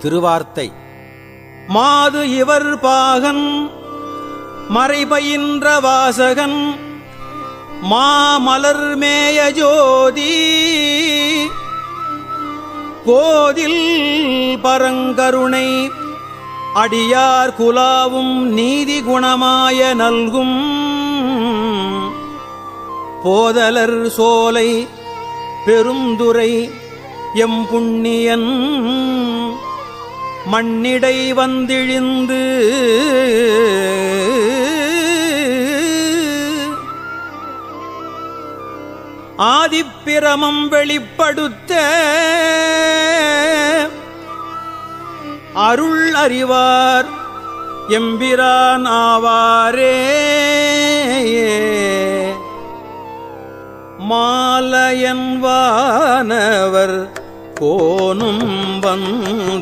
திருவார்த்தை. மாது இவர் பாகன் மறைபயின்ற வாசகன் மாமலர் மேய ஜோதி கோதில் பரங்கருணை அடியார் குலாவும் நீதி குணமாய நல்கும் போதலர் சோலை பெருந்துரை எம்புண்ணியன் மண்ணிடை வந்திழிந்து ஆதிப்பிரமம் வெளிப்படுத்த அருள் அறிவார் எம்பிரான் ஆவாரே. மாலையன் வானவர் கோனும் வந்து